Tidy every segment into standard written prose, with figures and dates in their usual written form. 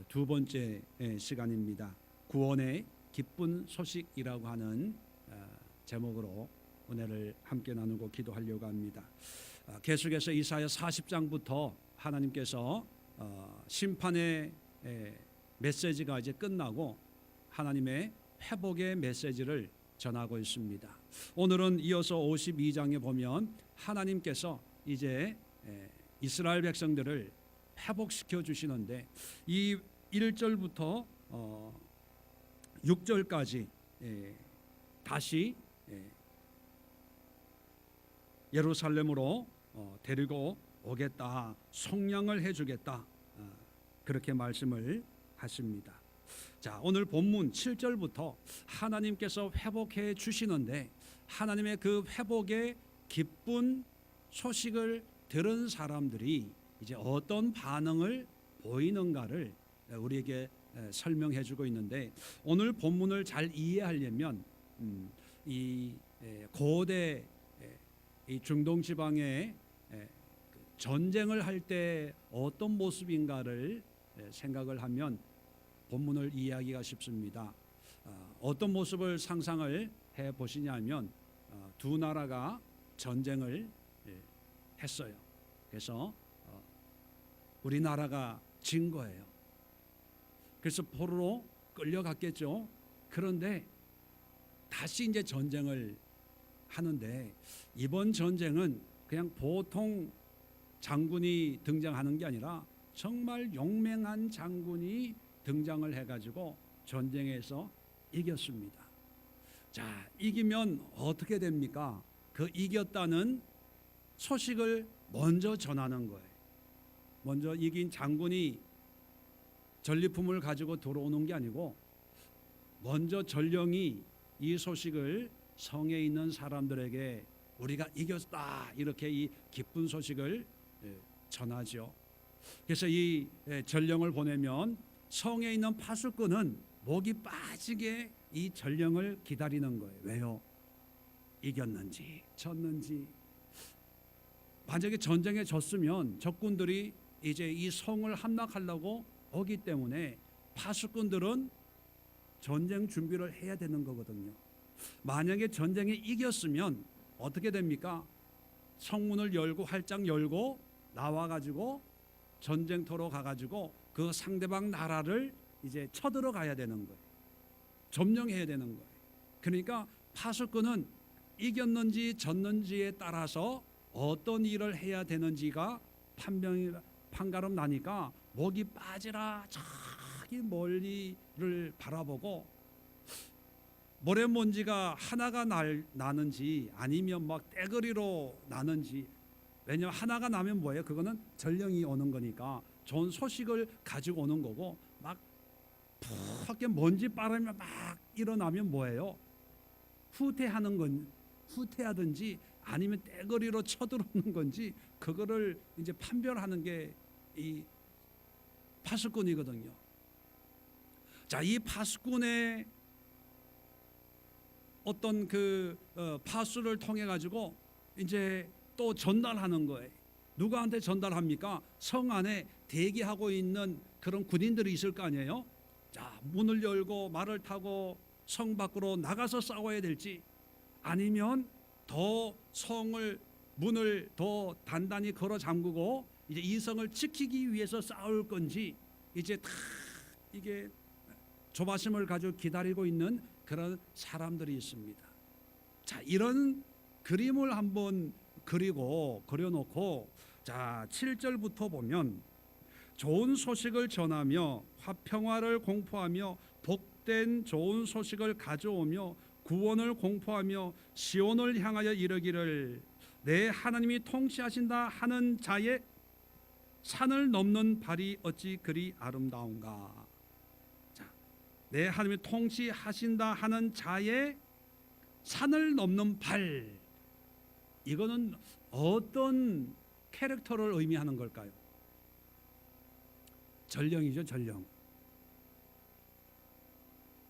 두 번째 시간입니다. 구원의 기쁜 소식이라고 하는 제목으로 은혜를 함께 나누고 기도하려고 합니다. 계속해서 이사야 40장부터 하나님께서 심판의 메시지가 이제 끝나고 하나님의 회복의 메시지를 전하고 있습니다. 오늘은 이어서 52장에 보면 하나님께서 이제 이스라엘 백성들을 회복시켜 주시는데 이 1절부터 6절까지 다시 예루살렘으로 데리고 오겠다, 속량을 해주겠다, 그렇게 말씀을 하십니다. 자, 오늘 본문 7절부터 하나님께서 회복해 주시는데 하나님의 그 회복의 기쁜 소식을 들은 사람들이 이제 어떤 반응을 보이는가를 우리에게 설명해 주고 있는데, 오늘 본문을 잘 이해하려면 이 고대 이 중동 지방에 전쟁을 할 때 어떤 모습인가를 생각을 하면 본문을 이해하기가 쉽습니다. 어떤 모습을 상상을 해 보시냐면 두 나라가 전쟁을 했어요. 그래서 우리나라가 진 거예요. 그래서 포로로 끌려갔겠죠. 그런데 다시 이제 전쟁을 하는데 이번 전쟁은 그냥 보통 장군이 등장하는 게 아니라 정말 용맹한 장군이 등장을 해가지고 전쟁에서 이겼습니다. 자, 이기면 어떻게 됩니까? 그 이겼다는 소식을 먼저 전하는 거예요. 먼저 이긴 장군이 전리품을 가지고 들어오는 게 아니고 먼저 전령이 이 소식을 성에 있는 사람들에게 우리가 이겼다, 이렇게 이 기쁜 소식을 전하죠. 그래서 이 전령을 보내면 성에 있는 파수꾼은 목이 빠지게 이 전령을 기다리는 거예요. 왜요? 이겼는지 졌는지. 만약에 전쟁에 졌으면 적군들이 이제 이 성을 함락하려고 오기 때문에 파수꾼들은 전쟁 준비를 해야 되는 거거든요. 만약에 전쟁에 이겼으면 어떻게 됩니까? 성문을 열고 활짝 열고 나와가지고 전쟁터로 가가지고 그 상대방 나라를 이제 쳐들어가야 되는 거예요. 점령해야 되는 거예요. 그러니까 파수꾼은 이겼는지 졌는지에 따라서 어떤 일을 해야 되는지가 판가름 나니까 목이 빠지라 저기 멀리를 바라보고 모래먼지가 하나가 나는지 아니면 막 떼거리로 나는지, 왜냐하면 하나가 나면 뭐예요? 그거는 전령이 오는 거니까 좋은 소식을 가지고 오는 거고, 막 푸하게 먼지 바람이 막 일어나면 뭐예요? 후퇴하든지 아니면 떼거리로 쳐들어오는 건지, 그거를 이제 판별하는 게 이 파수꾼이거든요. 자, 이 파수꾼의 어떤 그 파수를 통해 가지고 이제 또 전달하는 거예요. 누구한테 전달합니까? 성 안에 대기하고 있는 그런 군인들이 있을 거 아니에요. 자, 문을 열고 말을 타고 성 밖으로 나가서 싸워야 될지, 아니면 더 문을 더 단단히 걸어 잠그고 이제 이 성을 지키기 위해서 싸울 건지, 이제 다 이게 조바심을 가지고 기다리고 있는 그런 사람들이 있습니다. 자, 이런 그림을 한번 그려놓고, 자, 7절부터 보면 좋은 소식을 전하며 화평화를 공포하며 복된 좋은 소식을 가져오며 구원을 공포하며 시온을 향하여 이르기를 내 하나님이 통치하신다 하는 자의 산을 넘는 발이 어찌 그리 아름다운가. 자, 내 하나님이 통치하신다 하는 자의 산을 넘는 발, 이거는 어떤 캐릭터를 의미하는 걸까요? 전령이죠, 전령.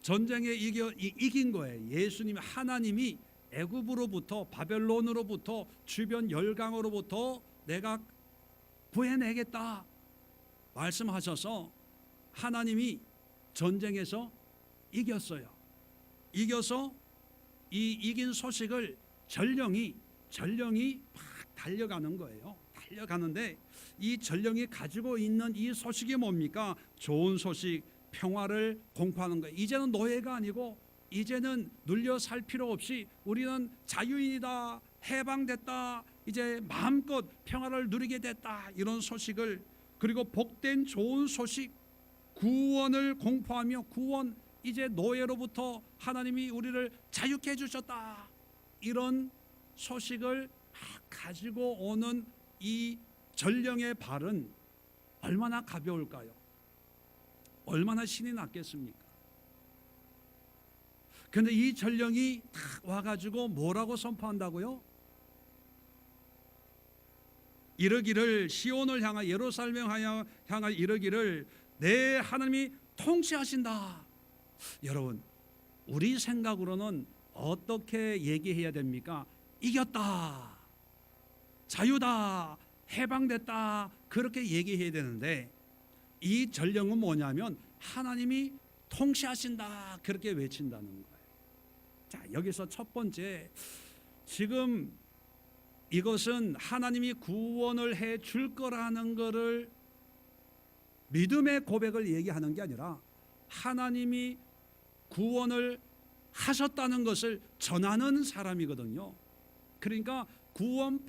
전쟁에 이긴 거예요. 예수님, 하나님이 애굽으로부터, 바벨론으로부터, 주변 열강으로부터 내가 구해내겠다 말씀하셔서 하나님이 전쟁에서 이겼어요. 이겨서 이 이긴 소식을 전령이 막 달려가는 거예요. 달려가는데 이 전령이 가지고 있는 이 소식이 뭡니까? 좋은 소식, 평화를 공포하는 거예요. 이제는 노예가 아니고 이제는 눌려 살 필요 없이 우리는 자유인이다, 해방됐다, 이제 마음껏 평화를 누리게 됐다, 이런 소식을, 그리고 복된 좋은 소식, 구원을 공포하며 구원, 이제 노예로부터 하나님이 우리를 자유케 해주셨다, 이런 소식을 가지고 오는 이 전령의 발은 얼마나 가벼울까요? 얼마나 신이 났겠습니까? 그런데 이 전령이 딱 와가지고 뭐라고 선포한다고요? 이르기를, 시온을 향하, 예루살렘을 향하 이르기를, 내 하나님이 통치하신다. 여러분, 우리 생각으로는 어떻게 얘기해야 됩니까? 이겼다, 자유다, 해방됐다, 그렇게 얘기해야 되는데 이 전령은 뭐냐면 하나님이 통치하신다, 그렇게 외친다는 거예요. 자, 여기서 첫 번째, 지금 이것은 하나님이 구원을 해 줄 거라는 것을, 믿음의 고백을 얘기하는 게 아니라 하나님이 구원을 하셨다는 것을 전하는 사람이거든요. 그러니까 구원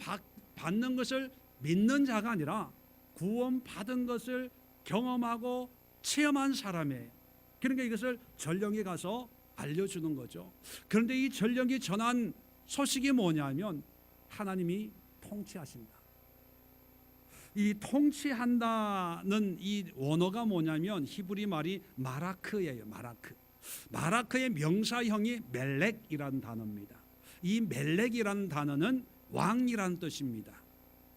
받는 것을 믿는 자가 아니라 구원 받은 것을 경험하고 체험한 사람이에요. 그러니까 이것을 전령이 가서 알려주는 거죠. 그런데 이 전령이 전한 소식이 뭐냐면 하나님이 통치하신다. 이 통치한다는 이 원어가 뭐냐면 히브리 말이 마라크예요. 마라크의 명사형이 멜렉이라는 단어입니다. 이 멜렉이라는 단어는 왕이라는 뜻입니다.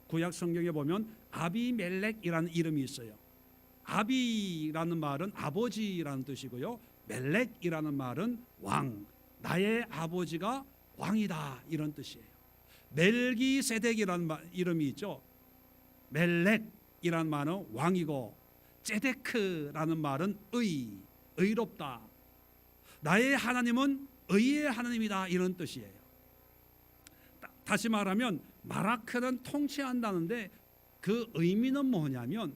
구약 성경에 보면 아비멜렉이라는 이름이 있어요. 아비라는 말은 아버지라는 뜻이고요, 멜렉이라는 말은 왕, 나의 아버지가 왕이다, 이런 뜻이에요. 멜기세덱이라는 이름이 있죠. 멜렉이라는 말은 왕이고, 제데크라는 말은 의롭다, 나의 하나님은 의의 하나님이다, 이런 뜻이에요. 다시 말하면 마라크는 통치한다는데 그 의미는 뭐냐면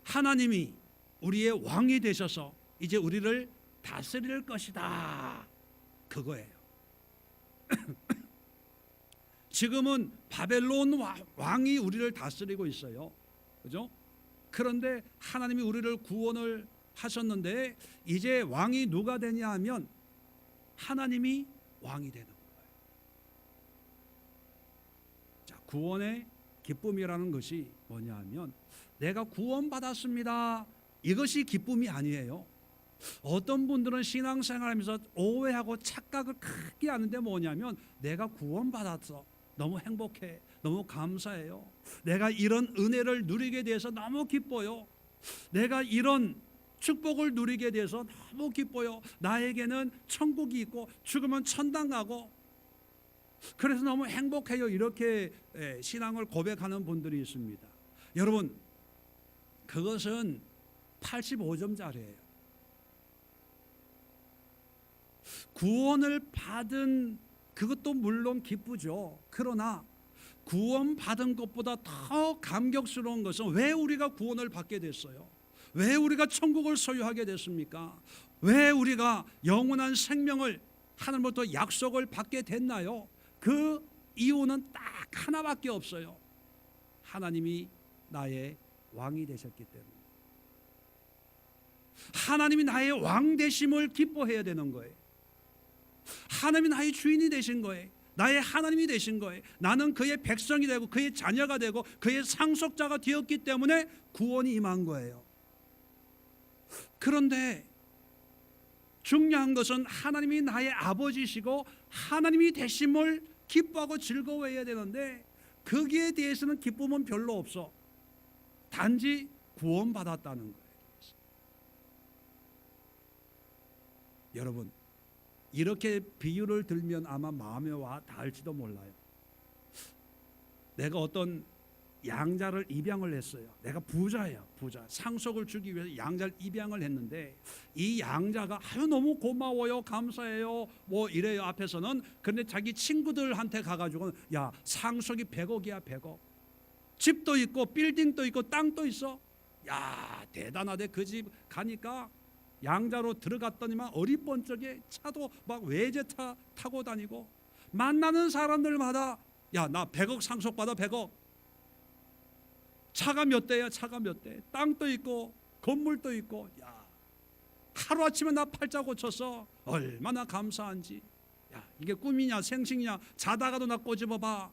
하나님이 우리의 왕이 되셔서 이제 우리를 다스릴 것이다, 그거예요. 지금은 바벨론 왕이 우리를 다스리고 있어요. 그죠? 그런데 하나님이 우리를 구원을 하셨는데 이제 왕이 누가 되냐 하면 하나님이 왕이 되는 거예요. 자, 구원의 기쁨이라는 것이 뭐냐 하면 내가 구원받았습니다, 이것이 기쁨이 아니에요. 어떤 분들은 신앙생활하면서 오해하고 착각을 크게 하는데 뭐냐면 내가 구원받았어, 너무 행복해, 너무 감사해요, 내가 이런 은혜를 누리게 돼서 너무 기뻐요, 내가 이런 축복을 누리게 돼서 너무 기뻐요, 나에게는 천국이 있고 죽으면 천당 가고 그래서 너무 행복해요, 이렇게 신앙을 고백하는 분들이 있습니다. 여러분, 그것은 85점짜리예요. 구원을 받은 그것도 물론 기쁘죠. 그러나 구원받은 것보다 더 감격스러운 것은 왜 우리가 구원을 받게 됐어요? 왜 우리가 천국을 소유하게 됐습니까? 왜 우리가 영원한 생명을 하늘부터 약속을 받게 됐나요? 그 이유는 딱 하나밖에 없어요. 하나님이 나의 왕이 되셨기 때문에. 하나님이 나의 왕 되심을 기뻐해야 되는 거예요. 하나님이 나의 주인이 되신 거예요. 나의 하나님이 되신 거예요. 나는 그의 백성이 되고 그의 자녀가 되고 그의 상속자가 되었기 때문에 구원이 임한 거예요. 그런데 중요한 것은 하나님이 나의 아버지시고 하나님이 되심을 기뻐하고 즐거워해야 되는데 거기에 대해서는 기쁨은 별로 없어. 단지 구원받았다는 거예요. 여러분, 이렇게 비유를 들면 아마 마음에 와 닿을지도 몰라요. 내가 어떤 양자를 입양을 했어요. 내가 부자예요, 부자. 상속을 주기 위해서 양자를 입양을 했는데 이 양자가 아유 너무 고마워요, 감사해요, 뭐 이래요 앞에서는. 근데 자기 친구들한테 가가지고 야 상속이 100억이야 100억. 집도 있고 빌딩도 있고 땅도 있어. 야 대단하대. 그 집 가니까 양자로 들어갔더니만 어리번쩍에 차도 막 외제차 타고 다니고 만나는 사람들마다 야 나 100억 상속받아 100억. 차가 몇 대야 차가 몇 대. 땅도 있고 건물도 있고. 야 하루아침에 나 팔자 고쳤어. 얼마나 감사한지. 야 이게 꿈이냐 생식이냐 자다가도 나 꼬집어봐.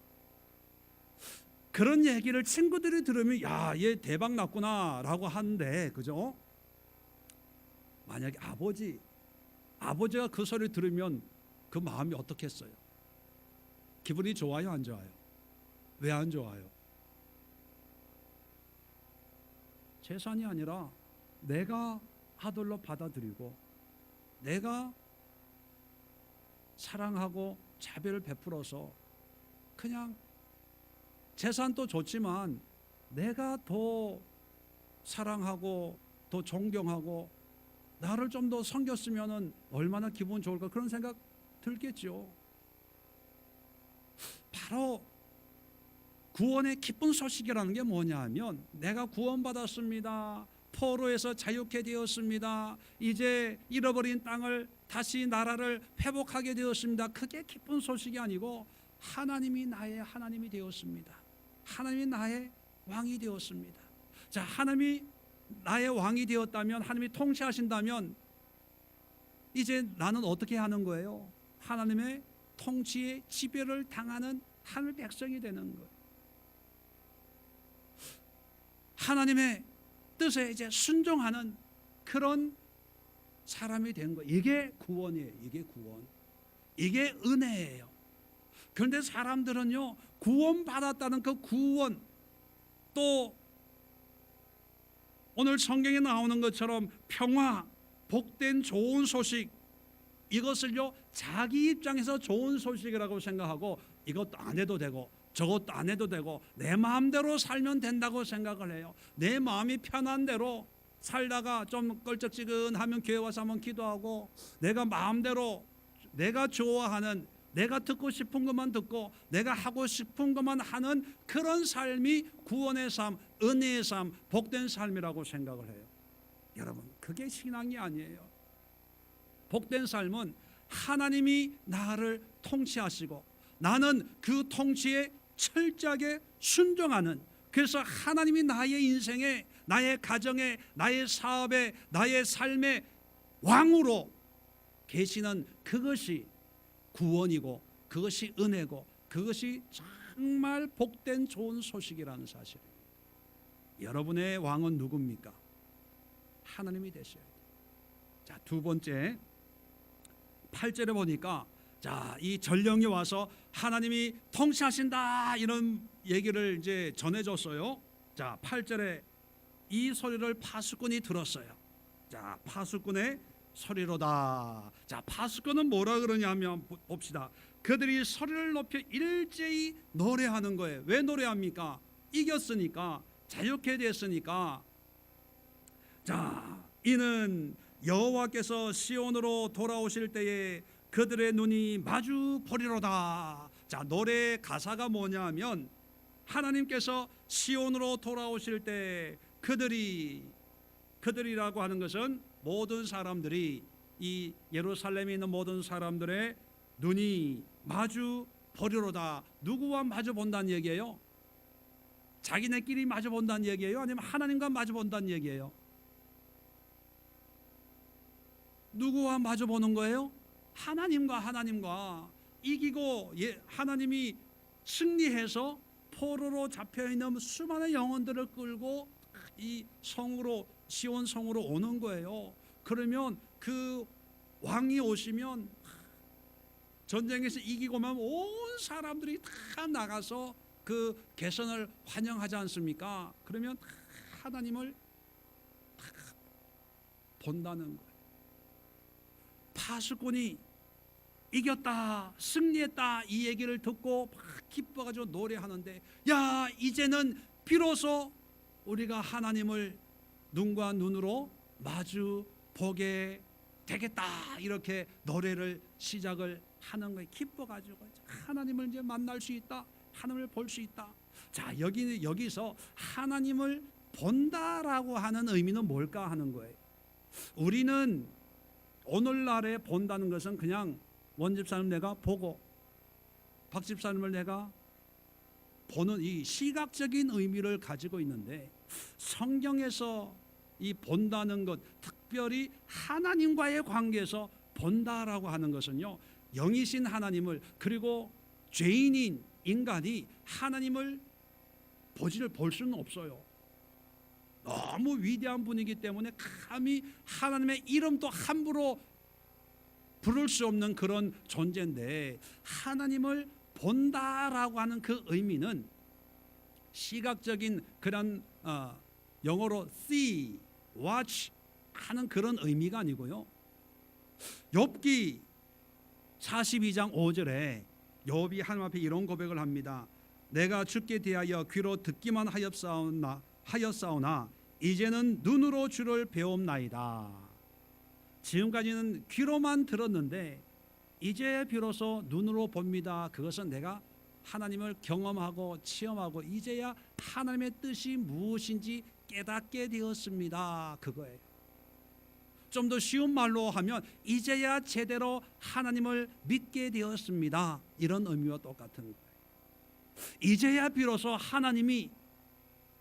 그런 얘기를 친구들이 들으면 야 얘 대박 났구나 라고 하는데 그죠? 만약에 아버지가 그 소리 들으면 그 마음이 어떻겠어요? 기분이 좋아요 안 좋아요? 왜 안 좋아요? 재산이 아니라 내가 아들로 받아들이고 내가 사랑하고 자비를 베풀어서 그냥 재산도 좋지만 내가 더 사랑하고 더 존경하고 나를 좀 더 섬겼으면 얼마나 기분 좋을까 그런 생각 들겠죠. 바로 구원의 기쁜 소식이라는 게 뭐냐 하면 내가 구원받았습니다. 포로에서 자유케 되었습니다. 이제 잃어버린 땅을 다시 나라를 회복하게 되었습니다. 그게 기쁜 소식이 아니고 하나님이 나의 하나님이 되었습니다. 하나님이 나의 왕이 되었습니다. 자, 하나님이 나의 왕이 되었다면 하나님이 통치하신다면 이제 나는 어떻게 하는 거예요? 하나님의 통치에 지배를 당하는 하늘 백성이 되는 거예요. 하나님의 뜻에 이제 순종하는 그런 사람이 된 거예요. 이게 구원이에요. 이게 구원. 이게 은혜예요. 그런데 사람들은요, 구원받았다는 그 구원, 또 오늘 성경에 나오는 것처럼 평화, 복된 좋은 소식, 이것을요 자기 입장에서 좋은 소식이라고 생각하고 이것도 안 해도 되고 저것도 안 해도 되고 내 마음대로 살면 된다고 생각을 해요. 내 마음이 편한 대로 살다가 좀 껄쩍지근하면 교회 와서 한번 기도하고 내가 마음대로 내가 좋아하는 내가 듣고 싶은 것만 듣고 내가 하고 싶은 것만 하는 그런 삶이 구원의 삶, 은혜의 삶, 복된 삶이라고 생각을 해요. 여러분, 그게 신앙이 아니에요. 복된 삶은 하나님이 나를 통치하시고 나는 그 통치에 철저하게 순종하는, 그래서 하나님이 나의 인생에, 나의 가정에, 나의 사업에, 나의 삶의 왕으로 계시는 그것이 구원이고 그것이 은혜고 그것이 정말 복된 좋은 소식이라는 사실입니다. 여러분의 왕은 누굽니까? 하나님이 되셔야 돼요. 자, 두 번째 8절에 보니까 자, 이 전령이 와서 하나님이 통치하신다 이런 얘기를 이제 전해줬어요. 자, 8절에 이 소리를 파수꾼이 들었어요. 자, 파수꾼의 소리로다. 자, 파수꾼은 뭐라 그러냐면 봅시다. 그들이 소리를 높여 일제히 노래하는 거예요. 왜 노래합니까? 이겼으니까, 자유케 됐으니까. 자, 이는 여호와께서 시온으로 돌아오실 때에 그들의 눈이 마주 보리로다. 자, 노래 가사가 뭐냐면 하나님께서 시온으로 돌아오실 때 그들이라고 하는 것은 모든 사람들이, 이 예루살렘에 있는 모든 사람들의 눈이 마주 보리로다. 누구와 마주 본다는 얘기예요? 자기네끼리 마주 본다는 얘기예요? 아니면 하나님과 마주 본다는 얘기예요? 누구와 마주 보는 거예요? 하나님과 이기고 하나님이 승리해서 포로로 잡혀있는 수많은 영혼들을 끌고 이 성으로, 시온 성으로 오는 거예요. 그러면 그 왕이 오시면 전쟁에서 이기고만 온 사람들이 다 나가서 그 개선을 환영하지 않습니까? 그러면 하나님을 다 본다는 거예요. 파수꾼이 이겼다, 승리했다 이 얘기를 듣고 막 기뻐가지고 노래하는데, 야, 이제는 비로소 우리가 하나님을 눈과 눈으로 마주 보게 되겠다. 이렇게 노래를 시작을 하는 거예요. 기뻐가지고 하나님을 이제 만날 수 있다. 하나님을 볼 수 있다. 자, 여기서 하나님을 본다라고 하는 의미는 뭘까 하는 거예요. 우리는 오늘날에 본다는 것은 그냥 원집사님 내가 보고 박집사님을 내가 보는 이 시각적인 의미를 가지고 있는데, 성경에서 이 본다는 것, 특별히 하나님과의 관계에서 본다라고 하는 것은요, 영이신 하나님을, 그리고 죄인인 인간이 하나님을 볼 수는 없어요. 너무 위대한 분이기 때문에 감히 하나님의 이름도 함부로 부를 수 없는 그런 존재인데, 하나님을 본다라고 하는 그 의미는 시각적인 그런 영어로 see, watch 하는 그런 의미가 아니고요. 욥기 42장 5절에 욥이 하나님 앞에 이런 고백을 합니다. 내가 주께 대하여 귀로 듣기만 하였사오나 이제는 눈으로 주를 배움나이다. 지금까지는 귀로만 들었는데 이제 비로소 눈으로 봅니다. 그것은 내가 하나님을 경험하고 체험하고 이제야 하나님의 뜻이 무엇인지 깨닫게 되었습니다. 그거예요. 좀 더 쉬운 말로 하면 이제야 제대로 하나님을 믿게 되었습니다. 이런 의미와 똑같은 거예요. 이제야 비로소 하나님이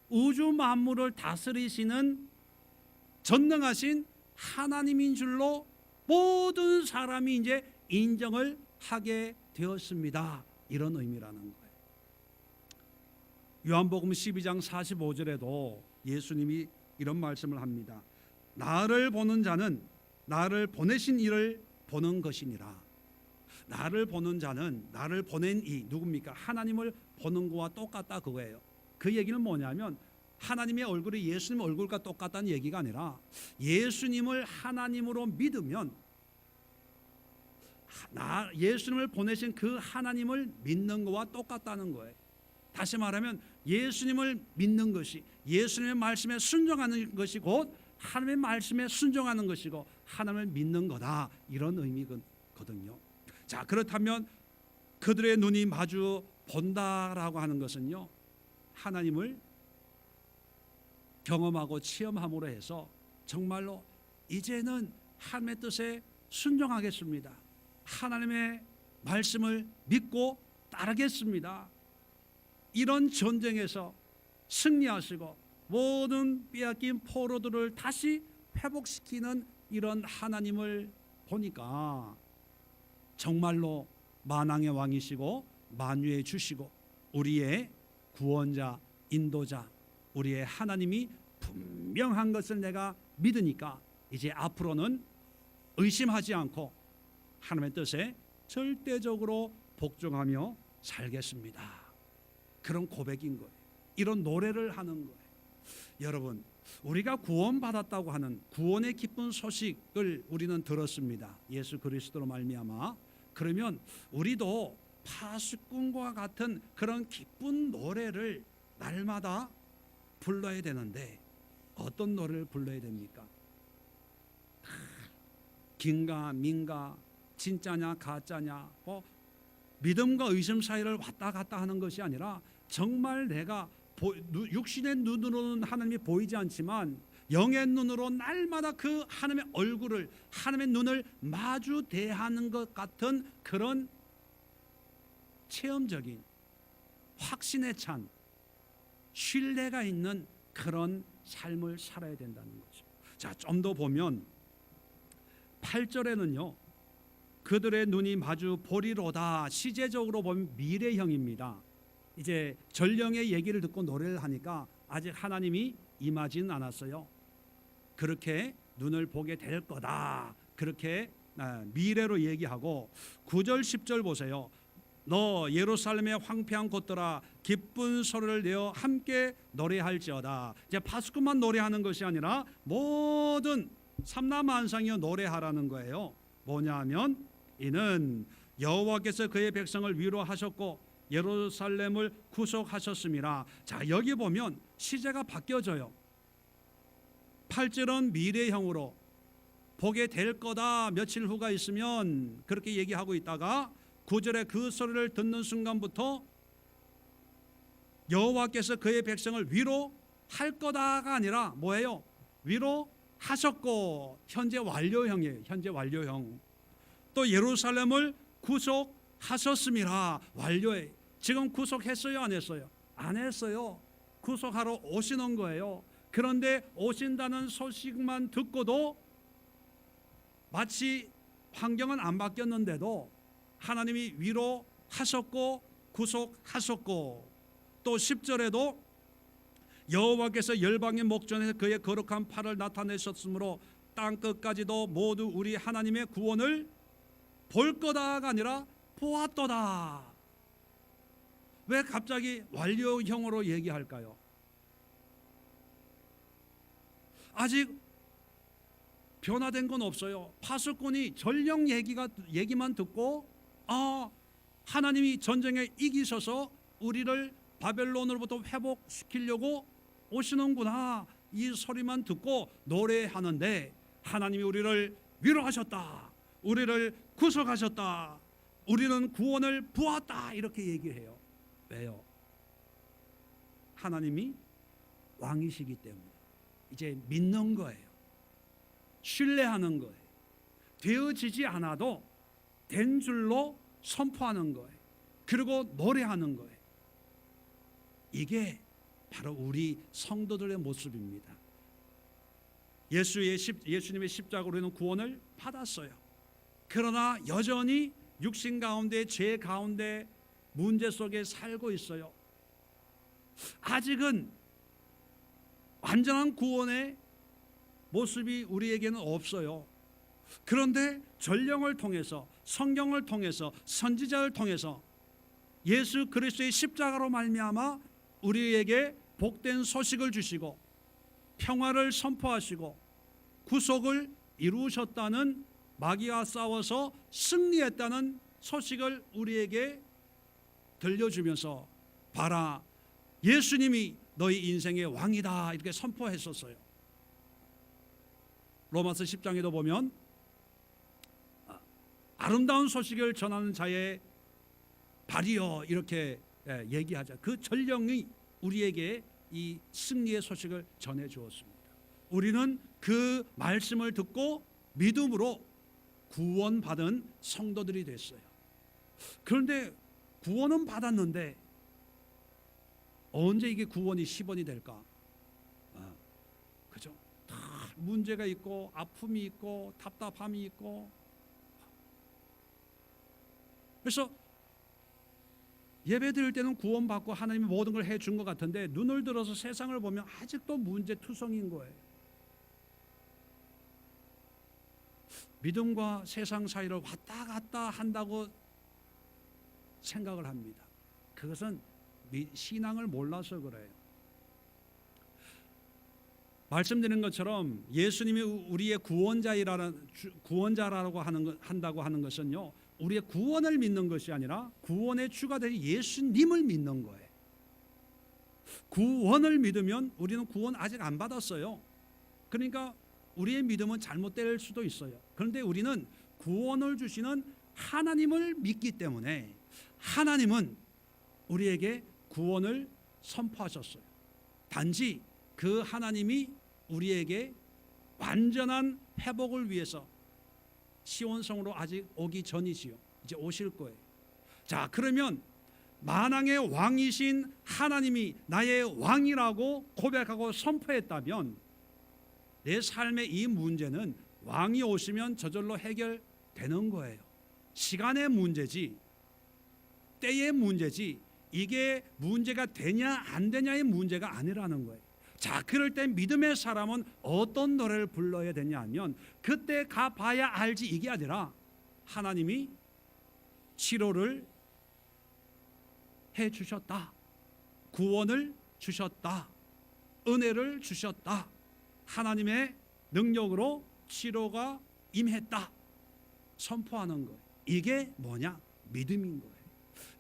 우주 만물을 다스리시는 전능하신 하나님인 줄로 모든 사람이 이제 인정을 하게 되었습니다. 이런 의미라는 거예요. 요한복음 12장 45절에도 예수님이 이런 말씀을 합니다. 나를 보는 자는 나를 보내신 이를 보는 것이니라. 나를 보는 자는 나를 보낸 이 누굽니까? 하나님을 보는 거와 똑같다 그거예요. 그 얘기는 뭐냐면 하나님의 얼굴이 예수님 얼굴과 똑같다는 얘기가 아니라 예수님을 하나님으로 믿으면 예수님을 보내신 그 하나님을 믿는 것과 똑같다는 거예요. 다시 말하면 예수님을 믿는 것이 예수님의 말씀에 순종하는 것이 곧 하나님의 말씀에 순종하는 것이고 하나님을 믿는 거다. 이런 의미거든요. 자, 그렇다면 그들의 눈이 마주 본다라고 하는 것은요, 하나님을 경험하고 체험함으로 해서 정말로 이제는 하나님의 뜻에 순종하겠습니다. 하나님의 말씀을 믿고 따르겠습니다. 이런 전쟁에서 승리하시고 모든 빼앗긴 포로들을 다시 회복시키는 이런 하나님을 보니까 정말로 만왕의 왕이시고 만유의 주시고 우리의 구원자, 인도자, 우리의 하나님이 분명한 것을 내가 믿으니까 이제 앞으로는 의심하지 않고 하나님의 뜻에 절대적으로 복종하며 살겠습니다. 그런 고백인 거예요. 이런 노래를 하는 거예요. 여러분, 우리가 구원받았다고 하는 구원의 기쁜 소식을 우리는 들었습니다. 예수 그리스도로 말미암아. 그러면 우리도 파수꾼과 같은 그런 기쁜 노래를 날마다 불러야 되는데 어떤 노래를 불러야 됩니까? 긴가 민가 진짜냐 가짜냐 믿음과 의심 사이를 왔다 갔다 하는 것이 아니라 정말 내가 육신의 눈으로는 하나님이 보이지 않지만 영의 눈으로 날마다 그 하나님의 얼굴을 하나님의 눈을 마주 대하는 것 같은 그런 체험적인 확신에 찬 신뢰가 있는 그런 삶을 살아야 된다는 거죠. 자, 좀 더 보면 8절에는요. 그들의 눈이 마주 보리로다. 시제적으로 보면 미래형입니다. 이제 전령의 얘기를 듣고 노래를 하니까 아직 하나님이 임하지는 않았어요. 그렇게 눈을 보게 될 거다. 그렇게 미래로 얘기하고 9절 10절 보세요. 너 예루살렘의 황폐한 곳들아 기쁜 소리를 내어 함께 노래할지어다. 이제 파수꾼만 노래하는 것이 아니라 모든 삼라만상이여 노래하라는 거예요. 뭐냐 하면 이는 여호와께서 그의 백성을 위로하셨고 예루살렘을 구속하셨음이라. 자, 여기 보면 시제가 바뀌어져요. 8절은 미래형으로 보게 될 거다, 며칠 후가 있으면, 그렇게 얘기하고 있다가 9절에 그 소리를 듣는 순간부터 여호와께서 그의 백성을 위로할 거다가 아니라 뭐예요? 위로하셨고, 현재 완료형이에요. 현재 완료형. 또 예루살렘을 구속하셨음이라. 완료해. 지금 구속했어요, 안 했어요? 안 했어요. 구속하러 오시는 거예요. 그런데 오신다는 소식만 듣고도 마치 환경은 안 바뀌었는데도 하나님이 위로하셨고 구속하셨고, 또 10절에도 여호와께서 열방의 목전에서 그의 거룩한 팔을 나타내셨으므로 땅 끝까지도 모두 우리 하나님의 구원을 볼 거다가 아니라 보았도다. 왜 갑자기 완료형으로 얘기할까요? 아직 변화된 건 없어요. 파수꾼이 전령 얘기만 듣고 하나님이 전쟁에 이기셔서 우리를 바벨론으로부터 회복시키려고 오시는구나, 이 소리만 듣고 노래하는데, 하나님이 우리를 위로하셨다, 우리를 구속하셨다, 우리는 구원을 보았다, 이렇게 얘기해요. 왜요? 하나님이 왕이시기 때문에 이제 믿는 거예요. 신뢰하는 거예요. 되어지지 않아도 된 줄로 선포하는 거예요. 그리고 노래하는 거예요. 이게 바로 우리 성도들의 모습입니다. 예수님의 십자가로 우리는 구원을 받았어요. 그러나 여전히 육신 가운데, 죄 가운데, 문제 속에 살고 있어요. 아직은 완전한 구원의 모습이 우리에게는 없어요. 그런데 전령을 통해서, 성경을 통해서, 선지자를 통해서 예수 그리스도의 십자가로 말미암아 우리에게 복된 소식을 주시고 평화를 선포하시고 구속을 이루셨다는, 마귀와 싸워서 승리했다는 소식을 우리에게 들려주면서, 봐라, 예수님이 너희 인생의 왕이다, 이렇게 선포했었어요. 로마서 10장에도 보면 아름다운 소식을 전하는 자의 발이여, 이렇게 얘기하자. 그 전령이 우리에게 이 승리의 소식을 전해 주었습니다. 우리는 그 말씀을 듣고 믿음으로 구원받은 성도들이 됐어요. 그런데 구원은 받았는데 언제 이게 구원이 10원이 될까? 그죠? 다 문제가 있고 아픔이 있고 답답함이 있고, 그래서 예배 드릴 때는 구원받고 하나님이 모든 걸 해준 것 같은데 눈을 들어서 세상을 보면 아직도 문제투성인 거예요. 믿음과 세상 사이를 왔다 갔다 한다고 생각을 합니다. 그것은 신앙을 몰라서 그래요. 말씀드린 것처럼 예수님이 우리의 구원자라고 한다고 하는 것은요, 우리의 구원을 믿는 것이 아니라 구원의 주가 된 예수님을 믿는 거예요. 구원을 믿으면 우리는 구원 아직 안 받았어요. 그러니까 우리의 믿음은 잘못될 수도 있어요. 그런데 우리는 구원을 주시는 하나님을 믿기 때문에 하나님은 우리에게 구원을 선포하셨어요. 단지 그 하나님이 우리에게 완전한 회복을 위해서 시온성으로 아직 오기 전이지요. 이제 오실 거예요. 자, 그러면 만왕의 왕이신 하나님이 나의 왕이라고 고백하고 선포했다면 내 삶의 이 문제는 왕이 오시면 저절로 해결되는 거예요. 시간의 문제지, 때의 문제지, 이게 문제가 되냐 안 되냐의 문제가 아니라는 거예요. 자, 그럴 때 믿음의 사람은 어떤 노래를 불러야 되냐 하면, 그때 가봐야 알지, 이게 아니라 하나님이 치료를 해 주셨다, 구원을 주셨다, 은혜를 주셨다, 하나님의 능력으로 치료가 임했다 선포하는 거예요. 이게 뭐냐? 믿음인 거예요.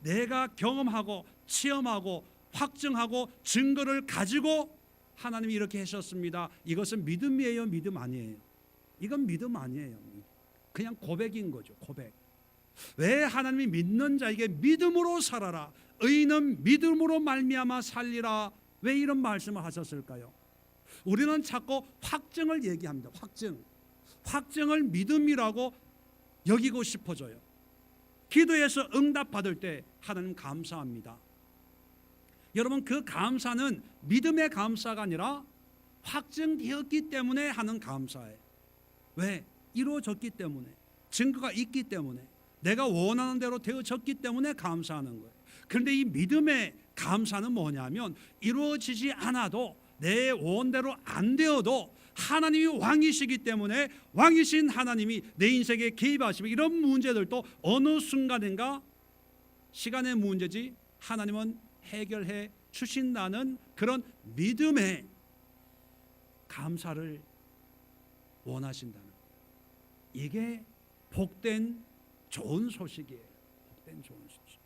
내가 경험하고 체험하고 확증하고 증거를 가지고 하나님이 이렇게 하셨습니다. 이것은 믿음이에요, 믿음 아니에요? 이건 믿음 아니에요. 그냥 고백인 거죠. 고백. 왜 하나님이 믿는 자에게 믿음으로 살아라, 의인은 믿음으로 말미암아 살리라, 왜 이런 말씀을 하셨을까요? 우리는 자꾸 확증을 얘기합니다. 확증을 믿음이라고 여기고 싶어져요. 기도해서 응답받을 때 하나님 감사합니다. 여러분, 그 감사는 믿음의 감사가 아니라 확증되었기 때문에 하는 감사예요. 왜? 이루어졌기 때문에, 증거가 있기 때문에, 내가 원하는 대로 되어졌기 때문에 감사하는 거예요. 그런데 이 믿음의 감사는 뭐냐면, 이루어지지 않아도 내 원대로 안 되어도 하나님이 왕이시기 때문에 왕이신 하나님이 내 인생에 개입하시면 이런 문제들도 어느 순간인가, 시간의 문제지 하나님은 해결해 주신다는 그런 믿음의 감사를 원하신다는, 이게 복된 좋은 소식이에요. 복된 좋은 소식.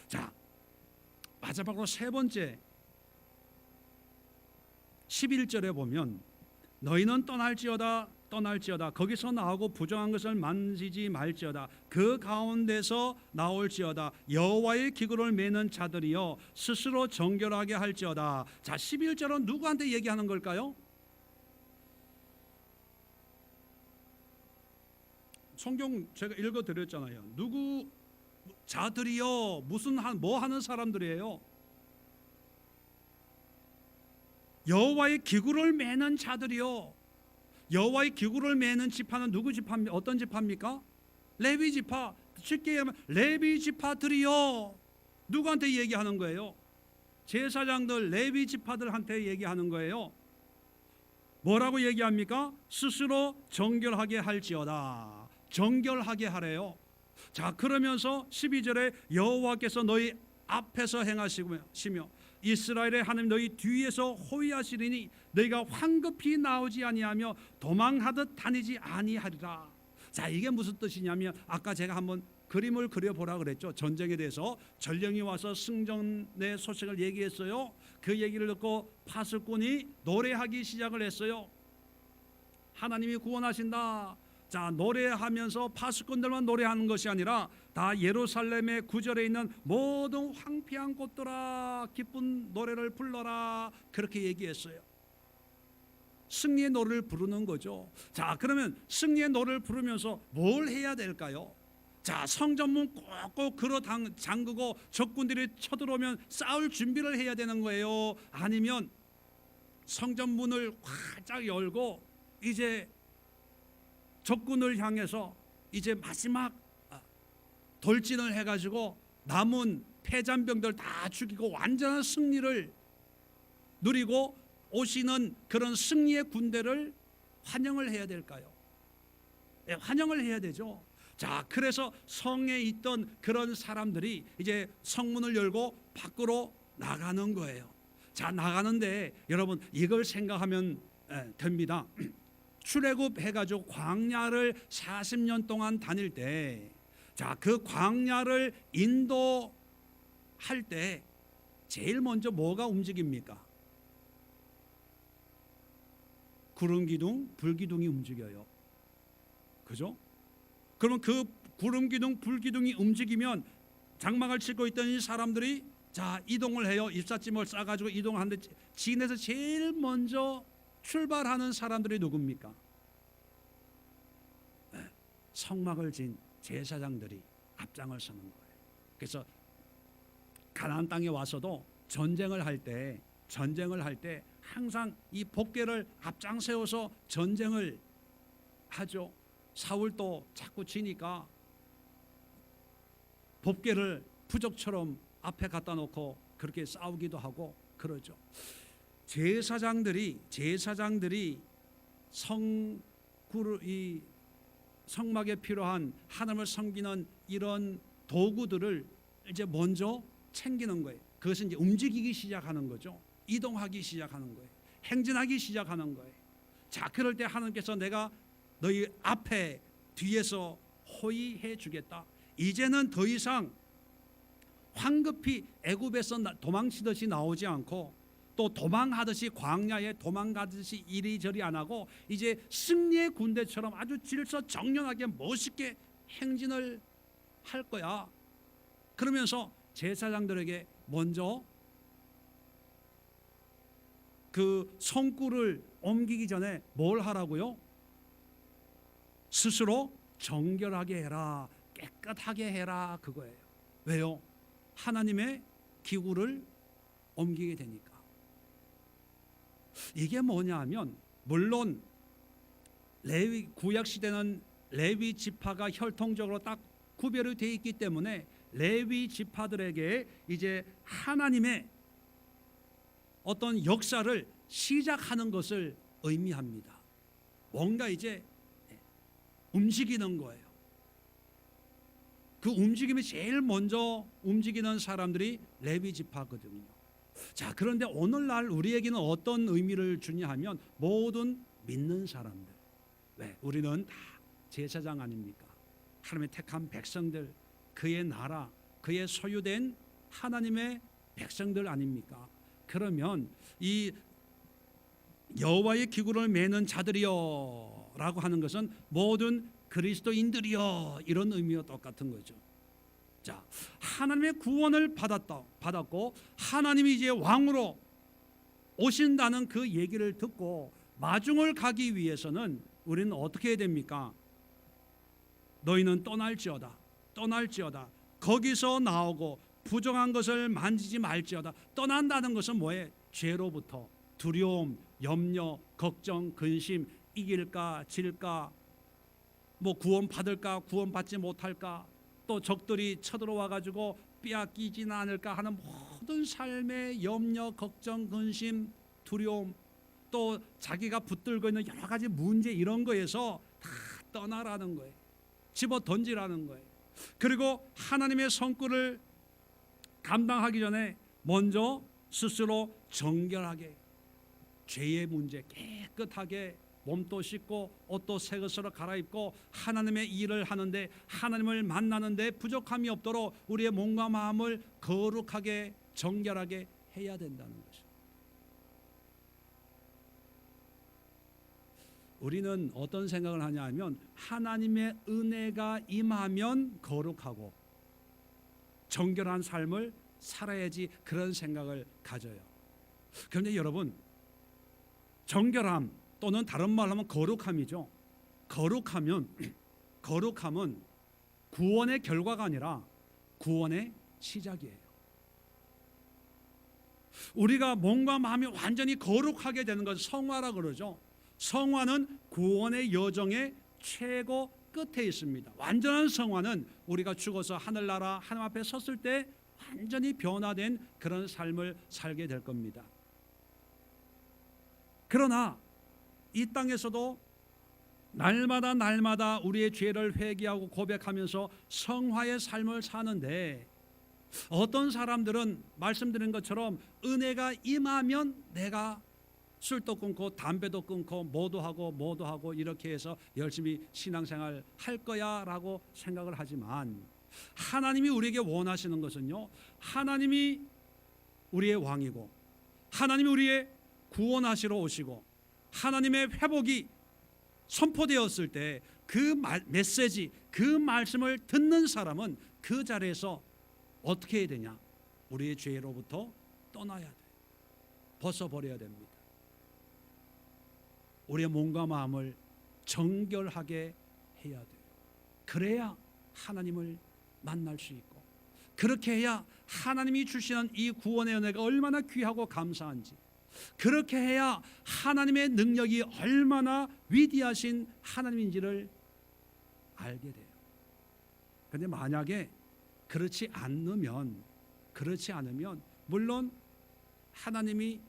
자, 마지막으로 세 번째 11절에 보면, 너희는 떠날지어다 거기서 나오고 부정한 것을 만지지 말지어다, 그 가운데서 나올지어다, 여호와의 기구를 매는 자들이여 스스로 정결하게 할지어다. 자, 11절은 누구한테 얘기하는 걸까요? 성경 제가 읽어드렸잖아요. 누구 자들이요, 뭐 하는 사람들이에요? 여호와의 기구를 매는 자들이요. 여호와의 기구를 매는 지파는 누구 지파입니까? 어떤 지파입니까? 레위 지파. 쉽게 얘기하면 레위 지파들이요. 누구한테 얘기하는 거예요? 제사장들, 레위 지파들한테 얘기하는 거예요. 뭐라고 얘기합니까? 스스로 정결하게 할지어다. 정결하게 하래요. 자, 그러면서 12절에 여호와께서 너희 앞에서 행하시며 이스라엘의 하나님 너희 뒤에서 호위하시리니 너희가 황급히 나오지 아니하며 도망하듯 다니지 아니하리라. 자, 이게 무슨 뜻이냐면, 아까 제가 한번 그림을 그려보라 그랬죠. 전쟁에 대해서 전령이 와서 승전의 소식을 얘기했어요. 그 얘기를 듣고 파수꾼이 노래하기 시작을 했어요. 하나님이 구원하신다. 자, 노래하면서 파수꾼들만 노래하는 것이 아니라 다 예루살렘의 구절에 있는 모든 황폐한 곳들아 기쁜 노래를 불러라, 그렇게 얘기했어요. 승리의 노래를 부르는 거죠. 자, 그러면 승리의 노래를 부르면서 뭘 해야 될까요? 자, 성전문 꼭꼭 걸어 잠그고 적군들이 쳐들어오면 싸울 준비를 해야 되는 거예요? 아니면 성전문을 활짝 열고 이제 적군을 향해서 이제 마지막 돌진을 해가지고 남은 패잔병들 다 죽이고 완전한 승리를 누리고 오시는 그런 승리의 군대를 환영을 해야 될까요? 네, 환영을 해야 되죠. 자, 그래서 성에 있던 그런 사람들이 이제 성문을 열고 밖으로 나가는 거예요. 자, 나가는데 여러분 이걸 생각하면 됩니다. 출애굽 해가지고 광야를 40년 동안 다닐 때, 자, 그 광야를 인도할 때 제일 먼저 뭐가 움직입니까? 구름 기둥, 불 기둥이 움직여요. 그죠? 그러면 그 구름 기둥, 불 기둥이 움직이면 장막을 치고 있던 이 사람들이 자, 이동을 해요. 입삿짐을 싸가지고 이동하는데 진에서 제일 먼저 출발하는 사람들이 누굽니까? 성막을 진 제사장들이 앞장을 서는 거예요. 그래서 가나안 땅에 와서도 전쟁을 할 때 항상 이 법궤를 앞장 세워서 전쟁을 하죠. 사울도 자꾸 지니까 법궤를 부적처럼 앞에 갖다 놓고 그렇게 싸우기도 하고 그러죠. 제사장들이 이 성막에 필요한 하나님을 섬기는 이런 도구들을 이제 먼저 챙기는 거예요. 그것은 이제 움직이기 시작하는 거죠. 이동하기 시작하는 거예요. 행진하기 시작하는 거예요. 자, 그럴 때 하나님께서 내가 너희 앞에 뒤에서 호위해 주겠다. 이제는 더 이상 황급히 애굽에서 도망치듯이 나오지 않고 또 도망하듯이 광야에 도망가듯이 이리저리 안 하고 이제 승리의 군대처럼 아주 질서정연하게 멋있게 행진을 할 거야. 그러면서 제사장들에게 먼저 그 성구를 옮기기 전에 뭘 하라고요? 스스로 정결하게 해라, 깨끗하게 해라, 그거예요. 왜요? 하나님의 기구를 옮기게 되니까. 이게 뭐냐 하면, 물론 레위 구약 시대는 레위 지파가 혈통적으로 딱 구별이 되어 있기 때문에 레위 지파들에게 이제 하나님의 어떤 역사를 시작하는 것을 의미합니다. 뭔가 이제 움직이는 거예요. 그 움직임이 제일 먼저 움직이는 사람들이 레위 지파거든요. 자, 그런데 오늘날 우리에게는 어떤 의미를 주냐 하면 모든 믿는 사람들. 왜? 우리는 다 제사장 아닙니까? 하나님의 택한 백성들, 그의 나라, 그의 소유된 하나님의 백성들 아닙니까? 그러면 이 여호와의 기구를 매는 자들이여 라고 하는 것은 모든 그리스도인들이여, 이런 의미와 똑같은 거죠. 자, 하나님의 구원을 받았고 하나님이 이제 왕으로 오신다는 그 얘기를 듣고 마중을 가기 위해서는 우리는 어떻게 해야 됩니까? 너희는 떠날지어다. 거기서 나오고 부정한 것을 만지지 말지어다. 떠난다는 것은 뭐예요? 죄로부터 두려움, 염려, 걱정, 근심, 이길까 질까, 뭐 구원받을까 구원받지 못할까, 또 적들이 쳐들어와 가지고 빼앗기지는 않을까 하는 모든 삶의 염려, 걱정, 근심, 두려움, 또 자기가 붙들고 있는 여러 가지 문제, 이런 거에서 다 떠나라는 거예요. 집어 던지라는 거예요. 그리고 하나님의 성구를 감당하기 전에 먼저 스스로 정결하게, 죄의 문제 깨끗하게 몸도 씻고 옷도 새 것으로 갈아입고 하나님의 일을 하는데, 하나님을 만나는데 부족함이 없도록 우리의 몸과 마음을 거룩하게 정결하게 해야 된다는 것이죠. 우리는 어떤 생각을 하냐 하면 하나님의 은혜가 임하면 거룩하고 정결한 삶을 살아야지, 그런 생각을 가져요. 그런데 여러분, 정결함 또는 다른 말로 하면 거룩함이죠. 거룩함은 구원의 결과가 아니라 구원의 시작이에요. 우리가 몸과 마음이 완전히 거룩하게 되는 것을 성화라 그러죠. 성화는 구원의 여정의 최고 끝에 있습니다. 완전한 성화는 우리가 죽어서 하늘나라 하나님 앞에 섰을 때 완전히 변화된 그런 삶을 살게 될 겁니다. 그러나 이 땅에서도 날마다 우리의 죄를 회개하고 고백하면서 성화의 삶을 사는데, 어떤 사람들은 말씀드린 것처럼 은혜가 임하면 내가 술도 끊고 담배도 끊고 뭐도 하고 이렇게 해서 열심히 신앙생활 할 거야 라고 생각을 하지만, 하나님이 우리에게 원하시는 것은요, 하나님이 우리의 왕이고 하나님이 우리의 구원하시러 오시고 하나님의 회복이 선포되었을 때 그 메시지, 그 말씀을 듣는 사람은 그 자리에서 어떻게 해야 되냐? 우리의 죄로부터 떠나야 돼. 벗어버려야 됩니다. 우리의 몸과 마음을 정결하게 해야 돼요. 그래야 하나님을 만날 수 있고, 그렇게 해야 하나님이 주시는 이 구원의 은혜가 얼마나 귀하고 감사한지, 그렇게 해야 하나님의 능력이 얼마나 위대하신 하나님인지를 알게 돼요. 그런데 만약에 그렇지 않으면 물론 하나님이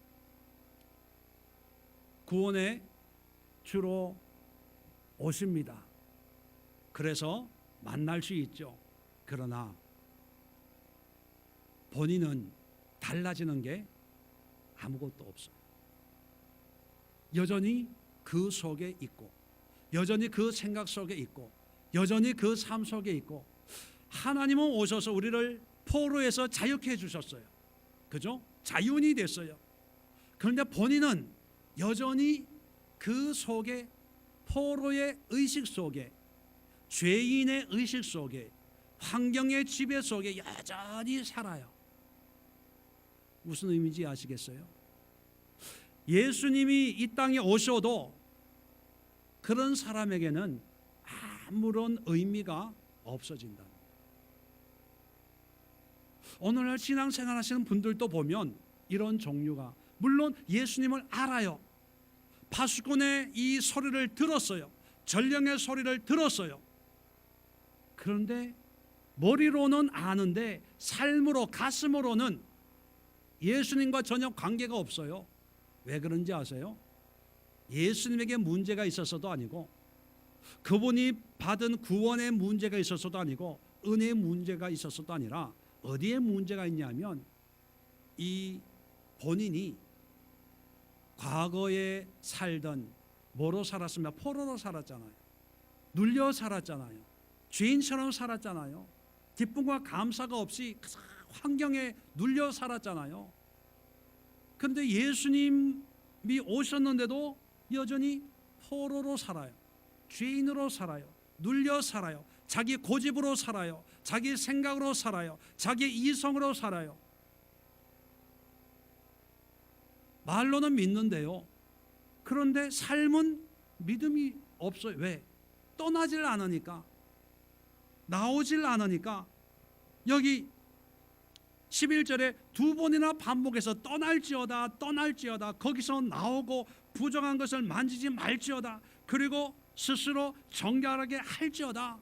구원의 주로 오십니다. 그래서 만날 수 있죠. 그러나 본인은 달라지는 게 아무것도 없어요. 여전히 그 속에 있고, 여전히 그 생각 속에 있고, 여전히 그 삶 속에 있고, 하나님은 오셔서 우리를 포로에서 자유케 해주셨어요. 그죠? 자유인이 됐어요. 그런데 본인은 여전히 그 속에, 포로의 의식 속에, 죄인의 의식 속에, 환경의 지배 속에 여전히 살아요. 무슨 의미인지 아시겠어요? 예수님이 이 땅에 오셔도 그런 사람에게는 아무런 의미가 없어진다. 오늘날 신앙생활 하시는 분들도 보면 이런 종류가, 물론 예수님을 알아요. 파수꾼의 이 소리를 들었어요. 전령의 소리를 들었어요. 그런데 머리로는 아는데 삶으로, 가슴으로는 예수님과 전혀 관계가 없어요. 왜 그런지 아세요? 예수님에게 문제가 있어서도 아니고, 그분이 받은 구원의 문제가 있어서도 아니고, 은혜의 문제가 있어서도 아니라 어디에 문제가 있냐면, 이 본인이 과거에 살던, 뭐로 살았으면 포로로 살았잖아요. 눌려 살았잖아요. 죄인처럼 살았잖아요. 기쁨과 감사가 없이 환경에 눌려 살았잖아요. 그런데 예수님이 오셨는데도 여전히 포로로 살아요. 죄인으로 살아요. 눌려 살아요. 자기 고집으로 살아요. 자기 생각으로 살아요. 자기 이성으로 살아요. 말로는 믿는데요. 그런데 삶은 믿음이 없어요. 왜? 떠나질 않으니까, 나오질 않으니까. 여기 11절에 두 번이나 반복해서 떠날지어다, 떠날지어다, 거기서 나오고 부정한 것을 만지지 말지어다, 그리고 스스로 정결하게 할지어다.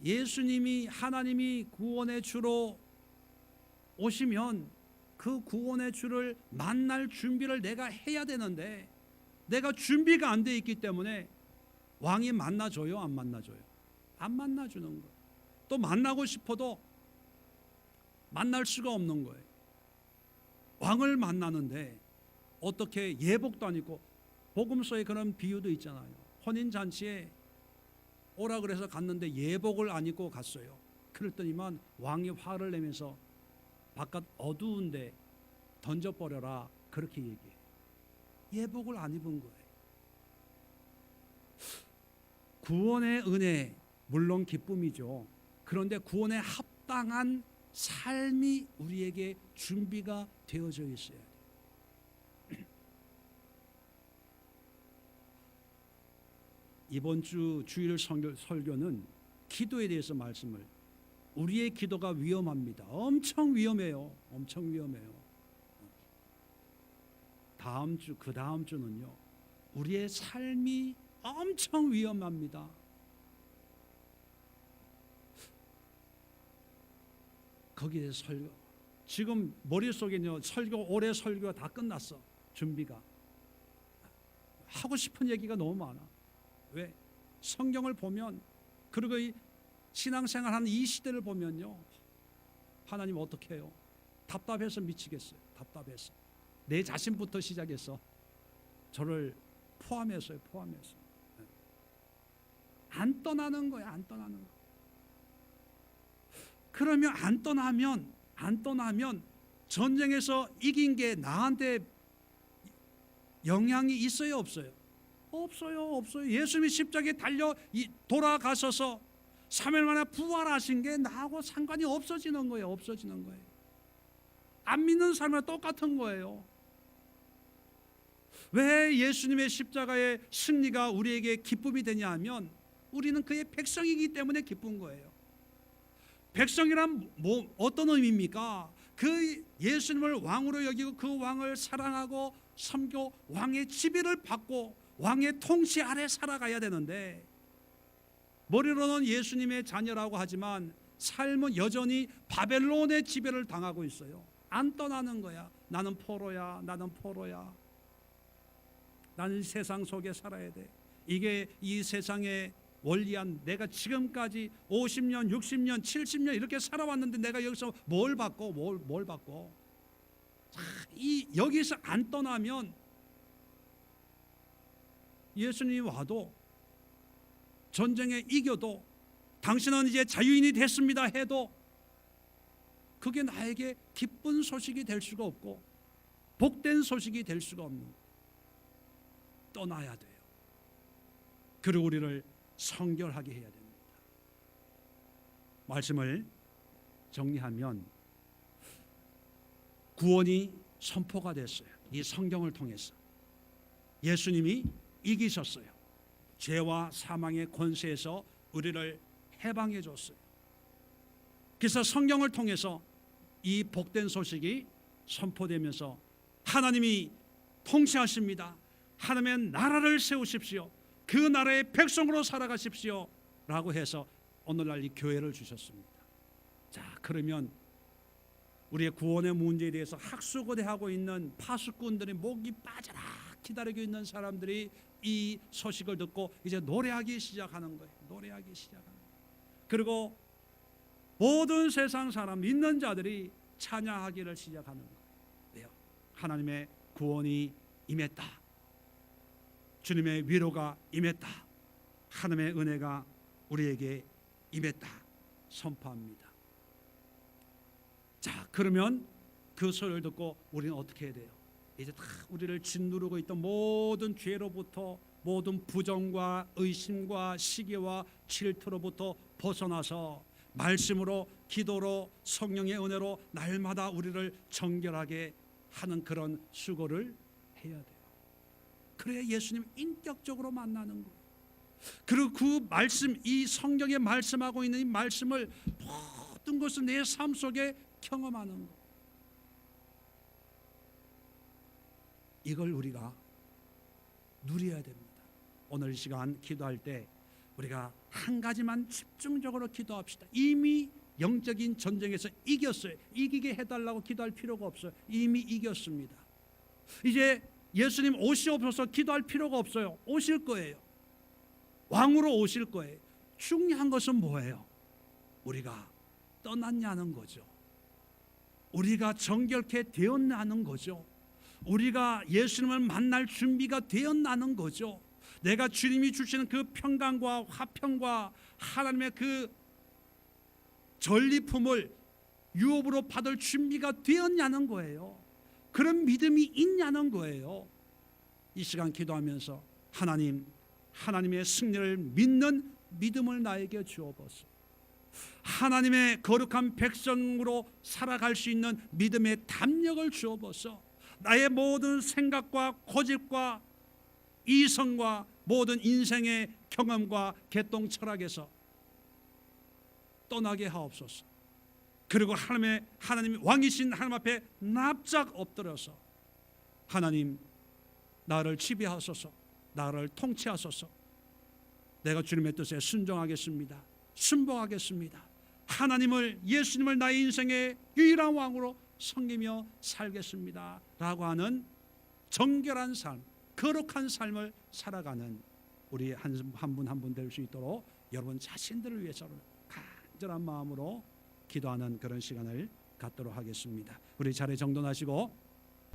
예수님이, 하나님이 구원의 주로 오시면 그 구원의 주를 만날 준비를 내가 해야 되는데, 내가 준비가 안 돼 있기 때문에 왕이 만나줘요, 안 만나줘요? 안 만나주는 거예요. 또 만나고 싶어도 만날 수가 없는 거예요. 왕을 만나는데 어떻게, 예복도 아니고, 복음서에 그런 비유도 있잖아요. 혼인잔치에 오라 그래서 갔는데 예복을 안 입고 갔어요. 그랬더니만 왕이 화를 내면서 바깥 어두운데 던져버려라, 그렇게 얘기해요. 예복을 안 입은 거예요. 구원의 은혜, 물론 기쁨이죠. 그런데 구원에 합당한 삶이 우리에게 준비가 되어져 있어야 돼요. 이번 주 주일 설교는 기도에 대해서 말씀을, 우리의 기도가 위험합니다. 엄청 위험해요. 엄청 위험해요. 다음 주, 그 다음 주는요, 우리의 삶이 엄청 위험합니다. 거기에 설교, 지금 머릿속에요, 설교, 올해 설교가 다 끝났어. 준비가. 하고 싶은 얘기가 너무 많아. 왜? 성경을 보면, 그리고 이 신앙생활하는 이 시대를 보면요, 하나님 어떻게 해요? 답답해서 미치겠어요. 답답해서. 내 자신부터 시작해서 저를 포함해서요. 포함해서. 안 떠나는 거야. 안 떠나는 거. 그러면 안 떠나면 전쟁에서 이긴 게 나한테 영향이 있어요, 없어요? 없어요. 예수님이 십자가에 달려 돌아가셔서 3일 만에 부활하신 게 나하고 상관이 없어지는 거예요. 없어지는 거예요. 안 믿는 사람이랑 똑같은 거예요. 왜 예수님의 십자가의 승리가 우리에게 기쁨이 되냐 하면, 우리는 그의 백성이기 때문에 기쁜 거예요. 백성이란 어떤 의미입니까? 그 예수님을 왕으로 여기고 그 왕을 사랑하고 섬겨 왕의 지배를 받고 왕의 통치 아래 살아가야 되는데, 머리로는 예수님의 자녀라고 하지만 삶은 여전히 바벨론의 지배를 당하고 있어요. 안 떠나는 거야. 나는 포로야. 나는 포로야. 나는 세상 속에 살아야 돼. 이게 이 세상의 원리한, 내가 지금까지 50년, 60년, 70년 이렇게 살아왔는데 내가 여기서 뭘 받고 뭘 받고. 자, 여기서 안 떠나면 예수님이 와도, 전쟁에 이겨도, 당신은 이제 자유인이 됐습니다 해도 그게 나에게 기쁜 소식이 될 수가 없고 복된 소식이 될 수가 없는 거예요. 떠나야 돼요. 그리고 우리를 성결하게 해야 됩니다. 말씀을 정리하면 구원이 선포가 됐어요. 이 성경을 통해서 예수님이 이기셨어요. 죄와 사망의 권세에서 우리를 해방해 줬어요. 그래서 성경을 통해서 이 복된 소식이 선포되면서 하나님이 통치하십니다. 하나님의 나라를 세우십시오. 그 나라의 백성으로 살아가십시오 라고 해서 오늘날 이 교회를 주셨습니다. 자, 그러면 우리의 구원의 문제에 대해서 학수고대하고 있는 파수꾼들이 목이 빠져라 기다리고 있는 사람들이 이 소식을 듣고 이제 노래하기 시작하는 거예요. 노래하기 시작하는 거예요. 그리고 모든 세상 사람 믿는 자들이 찬양하기를 시작하는 거예요. 왜요? 하나님의 구원이 임했다. 주님의 위로가 임했다. 하나님의 은혜가 우리에게 임했다. 선포합니다. 자, 그러면 그 소리를 듣고 우리는 어떻게 해야 돼요? 이제 다 우리를 짓누르고 있던 모든 죄로부터, 모든 부정과 의심과 시기와 질투로부터 벗어나서 말씀으로, 기도로, 성령의 은혜로 날마다 우리를 정결하게 하는 그런 수고를 해야 돼요. 그래야 예수님 인격적으로 만나는 거예요. 그리고 그 말씀, 이 성경에 말씀하고 있는 이 말씀을 모든 것을 내 삶 속에 경험하는 거예요. 이걸 우리가 누려야 됩니다. 오늘 이 시간 기도할 때 우리가 한 가지만 집중적으로 기도합시다. 이미 영적인 전쟁에서 이겼어요. 이기게 해달라고 기도할 필요가 없어요. 이미 이겼습니다. 이제 예수님 오시옵소서 기도할 필요가 없어요. 오실 거예요. 왕으로 오실 거예요. 중요한 것은 뭐예요? 우리가 떠났냐는 거죠. 우리가 정결케 되었냐는 거죠. 우리가 예수님을 만날 준비가 되었냐는 거죠. 내가 주님이 주시는 그 평강과 화평과 하나님의 그 전리품을 유업으로 받을 준비가 되었냐는 거예요. 그런 믿음이 있냐는 거예요. 이 시간 기도하면서 하나님의 승리를 믿는 믿음을 나에게 주옵소서. 하나님의 거룩한 백성으로 살아갈 수 있는 믿음의 담력을 주옵소서. 나의 모든 생각과 고집과 이성과 모든 인생의 경험과 개똥 철학에서 떠나게 하옵소서. 그리고 하나님이 왕이신 하나님 앞에 납작 엎드려서 하나님, 나를 지배하소서, 나를 통치하소서. 내가 주님의 뜻에 순종하겠습니다. 순복하겠습니다. 하나님을, 예수님을 나의 인생의 유일한 왕으로 섬기며 살겠습니다 라고 하는 정결한 삶, 거룩한 삶을 살아가는 우리 한 분 한 분 될 수 있도록 여러분 자신들을 위해서 간절한 마음으로 기도하는 그런 시간을 갖도록 하겠습니다. 우리 자리 정돈하시고